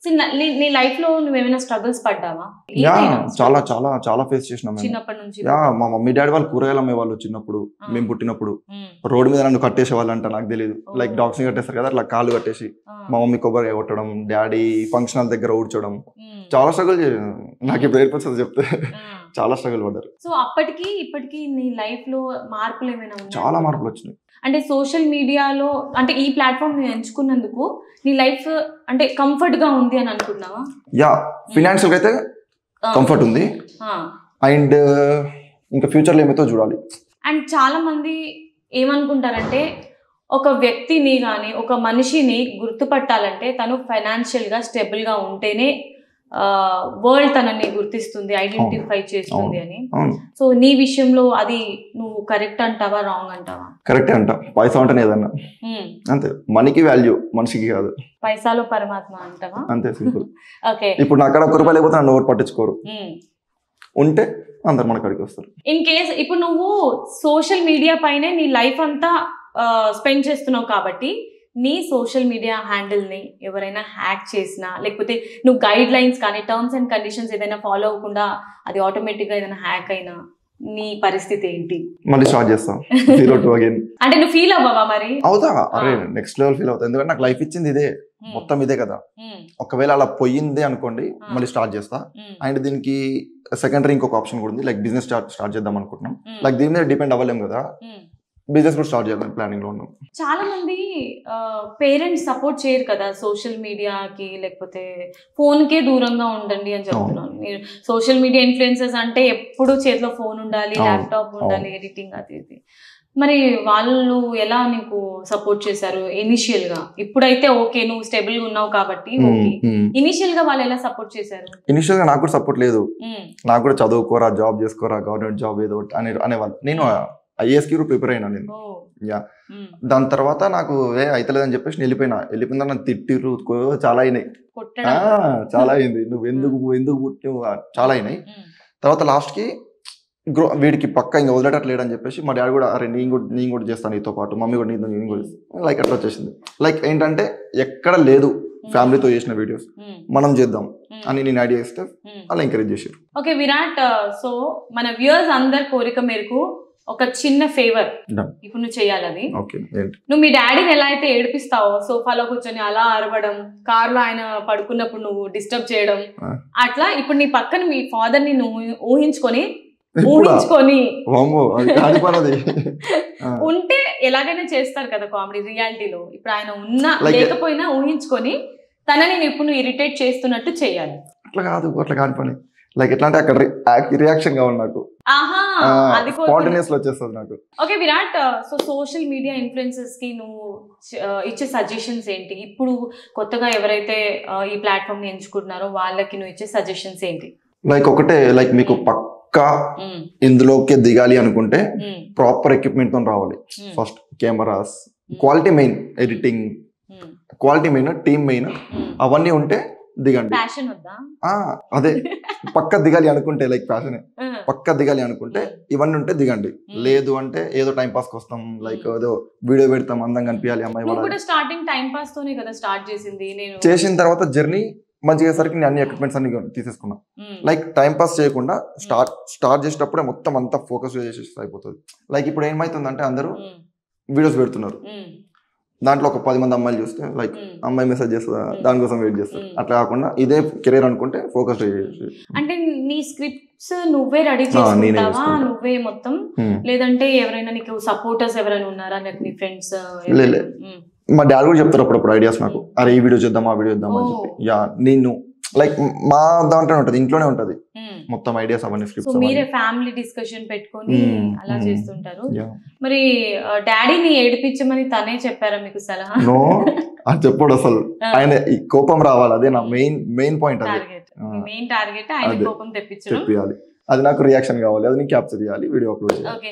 So నీ life లో నువ్వేమైనా స్ట్రగుల్స్ పడ్డావా? యా చాలా చాలా చాలా ఫేస్ చేసినాం మేము. చిన్నప్పటి నుంచి యా మా మమ్మీ డాడీ వాళ్ళు కూరగాయలు అమ్మేవాళ్ళు చిన్నప్పుడు, మేము పుట్టినప్పుడు. రోడ్డు మీద నన్ను కట్టేసే వాళ్ళు అంట, నాకు తెలియదు. లైక్ డాగ్స్ ని కట్టేస్తారు కదా, అట్లా కాళ్ళు కట్టేసి మా మమ్మీ కొబ్బరి కొట్టడం, డాడీ ఫంక్షన్ హాల్ దగ్గర ఊడ్చడం, చాలా స్ట్రగుల్ చేశాను. నాకు ఇప్పుడు ఏర్పడుతుంది చెప్తే, చాలా స్ట్రగుల్ పడ్డారు. సో అప్పటికి ఇప్పటికి నీ లైఫ్ లో మార్పులు ఏమైనా ఉన్నాయి? చాలా మార్పులు వచ్చినాయి. అంటే సోషల్ మీడియాలో అంటే ఈ ప్లాట్ఫామ్ ని ఎంచుకున్నందుకు నీ లైఫ్ అంటే కంఫర్ట్ గా ఉంది అని అనుకున్నావా? యా ఫినాన్షియల్ గా అయితే కంఫర్ట్ ఉంది. అండ్ ఇంకా ఫ్యూచర్ లో ఏమైతే చూడాలి. అండ్ చాలా మంది ఏమనుకుంటారంటే ఒక వ్యక్తిని కానీ ఒక మనిషిని గుర్తుపట్టాలంటే తను ఫైనాన్షియల్ గా స్టేబుల్ గా ఉంటేనే వరల్డ్ తనని గుర్తిస్తుంది, ఐడెంటిఫై చేస్తుంది అని. సో నీ విషయంలో అది నువ్వు కరెక్ట్ అంటావా, రాంగ్ అంటావా? కరెక్ట్ అంట. పైసా ఉంటేనే ఏదన్నా, అంతే. మనీకి వాల్యూ, మనిషికి కాదు. పైసాలో పరమాత్మ అంటావా? అంతే, సింపుల్. ఓకే. ఇప్పుడు నా అక్కడ 1 రూపాయి లేకపోతే నన్ను ఎవరు పట్టించుకోరు. ఉంటే అందరు మన కాడికి వస్తారు. ఇన్ కేస్ ఇప్పుడు నువ్వు సోషల్ మీడియా పైనే నీ లైఫ్ అంతా స్పెండ్ చేస్తున్నావు కాబట్టి నీ సోషల్ మీడియా హ్యాండిల్ ని ఎవరైనా హ్యాక్ చేసినా, లేకపోతే నువ్వు గైడ్ లైన్స్ కానీ టర్మ్స్ అండ్ కండిషన్స్ ఏదైనా ఫాలో అవ్వకుండా అది ఆటోమేటిక్ గా ఏదైనా హ్యాక్ అయినా నీ పరిస్థితి ఏంటి? మళ్ళీ స్టార్ట్ చేస్తాం 0 to again. అంటే నువ్వు ఫీల్ అవ్వవా మరి? అవుతా, అరే నెక్స్ట్ లెవెల్ ఫీల్ అవుతా. ఎందుకంటే నాకు లైఫ్ ఇచ్చింది ఇదే, మొత్తం ఇదే కదా. ఒకవేళ అలా పోయింది అనుకోండి, మళ్ళీ స్టార్ట్ చేస్తా. అండ్ దీనికి సెకండరీ ఇంకొక ఆప్షన్ కూడా ఉంది, లైక్ బిజినెస్ స్టార్ట్ చేద్దాం అనుకుంటున్నాం. లైక్ దీని మీద డిపెండ్ అవ్వలేం కదా, బిజినెస్ కూడా స్టార్ట్ చేయాలని ప్లానింగ్ లో ఉన్నాం. చాలా మంది పేరెంట్స్ సపోర్ట్ చేయరు కదా సోషల్ మీడియాకి, లేకపోతే ఫోన్ కే దూరంగా ఉండండి అని చెప్తున్నాను. మీరు సోషల్ మీడియా ఇన్ఫ్లుయెన్సర్స్ అంటే ఎప్పుడు చేతిలో ఫోన్ ఉండాలి, ల్యాప్టాప్ ఉండాలి, ఎడిటింగ్ అది ఇది. మరి వాళ్ళు ఎలా నీకు సపోర్ట్ చేశారు ఇనిషియల్ గా? ఇప్పుడైతే ఓకే నువ్వు స్టేబుల్ గా ఉన్నావు కాబట్టి ఓకే. ఇనిషియల్ గా వాళ్ళు ఎలా సపోర్ట్ చేశారు? ఇనిషియల్ గా నాకు కూడా సపోర్ట్ లేదు. నాకు కూడా చదువుకోరా, జాబ్ చేసుకోరా, గవర్నమెంట్ జాబ్ ఏదో అనేవాళ్ళు. నేను IAS కి ప్రిపేర్ అయినా నేను. యా దాని తర్వాత నాకు అయితలేదని చెప్పేసి వెళ్ళిపోయిన నన్ను తిట్టిర్రు, చాలా అయినాయి, చాలా అయింది. నువ్వు ఎందుకు పుట్టినావు, చాలా అయినాయి. తర్వాత లాస్ట్ కి వీడికి పక్క ఇంకా వదిలేటట్లేడని చెప్పేసి మా డాడీ కూడా, అరే నేను కూడా చేస్తాను నీతో పాటు, మమ్మీ కూడా నేను కూడా లైక్ అట్లా వచ్చేసింది. లైక్ ఏంటంటే ఎక్కడ లేదు ఫ్యామిలీతో చేసిన వీడియోస్, మనం చేద్దాం అని నేను ఐడియా ఇస్తే అలా ఎంకరేజ్ చేశారు. ఓకే విరాట్, సో మన వ్యూయర్స్ అందరి కోరిక మేరకు ఒక చిన్న ఫేవర్ ఇప్పుడు నువ్వు చేయాలి. అది నువ్వు మీ డాడీని ఎలా అయితే ఏడిపిస్తావో, సోఫాలో కూర్చొని అలా అరవడం, కారులో ఆయన పడుకున్నప్పుడు నువ్వు డిస్టర్బ్ చేయడం, అట్లా ఇప్పుడు నీ పక్కన మీ ఫాదర్ ని నువ్వు ఊహించుకొని ఉంటే ఎలాగైనా చేస్తారు కదా కామెడీ రియాలిటీలో. ఇప్పుడు ఆయన ఉన్నా లేకపోయినా ఊహించుకొని తనని ఇప్పుడు నువ్వు ఇరిటేట్ చేస్తున్నట్టు చేయాలి. అట్లా కాదు పని. లైక్ ఎట్లా అంటే అక్కడ రియాక్షన్ కావాలి నాకు, వచ్చేస్తుంది నాకు. Okay Virat, so social media influencers కి నువ్వు ఇచ్చే సజెషన్స్ ఏంటి? ఇప్పుడు కొత్తగా ఎవరైతే ఈ ప్లాట్ఫామ్ ని ఎంచుకుంటున్నారో వాళ్ళకి నువ్వు ఇచ్చే సజెషన్స్ ఏంటి? లైక్ ఒకటే, లైక్ మీకు పక్కా ఇందులోకి దిగాలి అనుకుంటే ప్రాపర్ ఎక్విప్మెంట్ తో రావాలి. First cameras, quality main, editing quality main, team main, అవన్నీ ఉంటే దిగండి. అదే పక్క దిగాలి అనుకుంటే, లైక్ ప్యాషన్ పక్క దిగాలి అనుకుంటే ఇవన్నీ ఉంటే దిగండి. లేదు అంటే ఏదో టైం పాస్ కి వస్తాం, లైక్ ఏదో వీడియో పెడతాం, అందంగా కనిపించాలి అమ్మాయి. స్టార్టింగ్ టైం పాస్ తోనే కదా స్టార్ట్ చేసింది. చేసిన తర్వాత జర్నీ మంచిగా సరికి నేను అన్ని ఎక్విప్మెంట్స్ అన్ని తీసేసుకున్నా. లైక్ టైం పాస్ చేయకుండా స్టార్ట్ చేసేటప్పుడే మొత్తం అంతా ఫోకస్ చేసేసి అయిపోతుంది. లైక్ ఇప్పుడు ఏమైతుందంటే అందరూ వీడియోస్ పెడుతున్నారు, దాంట్లో ఒక 10 మంది అమ్మాయిలు చూస్తే లైక్ అమ్మాయి మెసేజ్ చేస్తుందా, దానికోసం వెయిట్ చేస్తారు. అట్లా కాకుండా ఇదే కెరీర్ అనుకుంటే ఫోకస్ చేయాలి. అంటే నీ స్క్రిప్ట్స్ నువ్వే రెడీ చేసుకుంటావా, నువ్వే మొత్తం? లేదంటే ఎవరైనా నీకు సపోర్టర్స్ ఎవరైనా ఉన్నారా, నీ ఫ్రెండ్స్? మా డాడీ కూడా చెప్తారు అప్పుడప్పుడు ఐడియాస్ నాకు, అరే ఈ వీడియో చేద్దాం, ఆ వీడియో చేద్దాం అని చెప్పి. యా నేను లైక్ మా దాంట్లోనే ఉంటది, ఇంట్లోనే ఉంటది మొత్తం ఐడియాస్ అవన్నీ, స్క్రిప్ట్స్. మీరే ఫ్యామిలీ డిస్కషన్ పెట్టుకొని అలా చేస్తుంటారు. మరి డాడీని ఏడిపించమని తనే చెప్పారా మీకు సలహా? నో, అది చెప్పడు అసలు. ఆయన కోపం రావాలి, అదే నా మెయిన్ పాయింట్. మెయిన్ టార్గెట్ ఆయన కోపం తెప్పించాలి, అది నాకు రియాక్షన్ కావాలి, అది నేను క్యాప్చర్ చేయాలి, వీడియో అప్లోడ్ చేయాలి.